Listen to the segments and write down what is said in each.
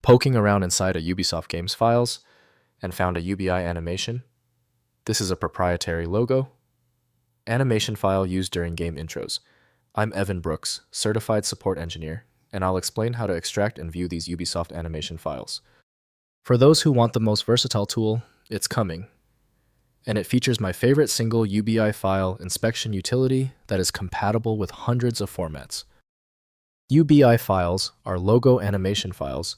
Poking around inside a Ubisoft Games files and found a UBI animation. This is a proprietary logo. Animation file used during game intros. I'm Evan Brooks, Certified Support Engineer, and I'll explain how to extract and view these Ubisoft animation files. For those who want the most versatile tool, it's coming. And it features my favorite single UBI file inspection utility that is compatible with hundreds of formats. UBI files are logo animation files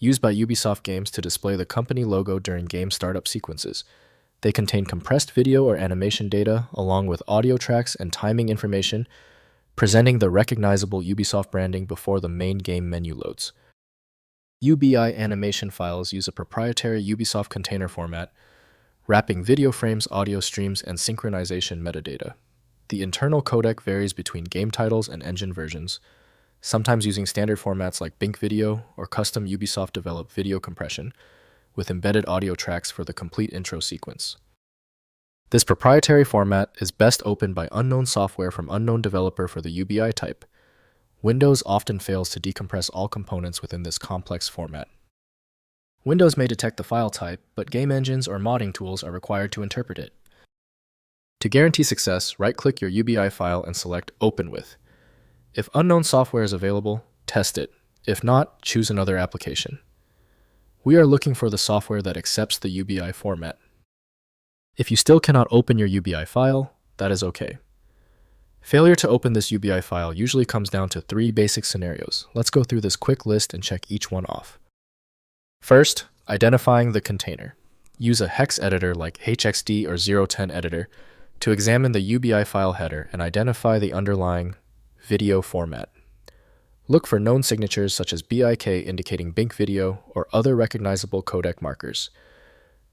used by Ubisoft games to display the company logo during game startup sequences. They contain compressed video or animation data along with audio tracks and timing information, presenting the recognizable Ubisoft branding before the main game menu loads. UBI animation files use a proprietary Ubisoft container format, wrapping video frames, audio streams, and synchronization metadata. The internal codec varies between game titles and engine versions, sometimes using standard formats like Bink video or custom Ubisoft-developed video compression, with embedded audio tracks for the complete intro sequence. This proprietary format is best opened by unknown software from unknown developer for the UBI type. Windows often fails to decompress all components within this complex format. Windows may detect the file type, but game engines or modding tools are required to interpret it. To guarantee success, right-click your UBI file and select Open With. If unknown software is available, test it. If not, choose another application. We are looking for the software that accepts the UBI format. If you still cannot open your UBI file, that is okay. Failure to open this UBI file usually comes down to 3 basic scenarios. Let's go through this quick list and check each one off. First, identifying the container. Use a hex editor like HXD or 010 editor to examine the UBI file header and identify the underlying video format. Look for known signatures such as BIK indicating Bink video or other recognizable codec markers.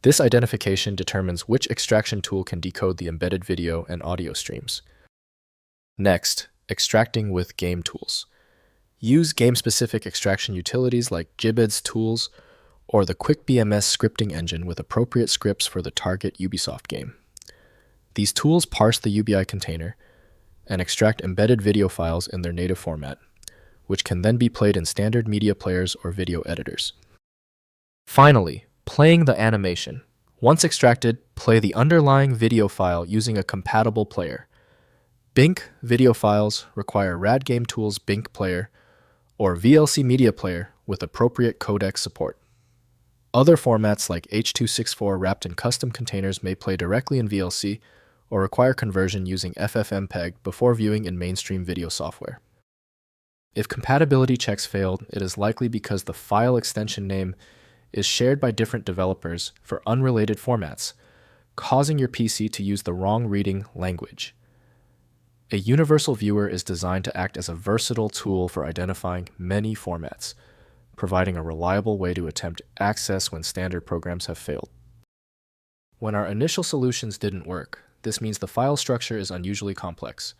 This identification determines which extraction tool can decode the embedded video and audio streams. Next, extracting with game tools. Use game-specific extraction utilities like Gibid's tools or the QuickBMS scripting engine with appropriate scripts for the target Ubisoft game. These tools parse the UBI container and extract embedded video files in their native format, which can then be played in standard media players or video editors. Finally, playing the animation. Once extracted, play the underlying video file using a compatible player. Bink video files require RAD Game Tools Bink player or VLC media player with appropriate codec support. Other formats like H.264 wrapped in custom containers may play directly in VLC or require conversion using FFmpeg before viewing in mainstream video software. If compatibility checks failed, it is likely because the file extension name is shared by different developers for unrelated formats, causing your PC to use the wrong reading language. A universal viewer is designed to act as a versatile tool for identifying many formats, providing a reliable way to attempt access when standard programs have failed. When our initial solutions didn't work, this means the file structure is unusually complex.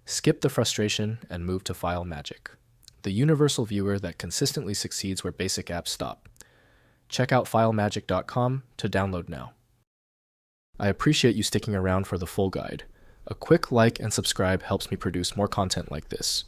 Skip the frustration and move to File Magic, the universal viewer that consistently succeeds where basic apps stop. Check out filemagic.com to download now. I appreciate you sticking around for the full guide. A quick like and subscribe helps me produce more content like this.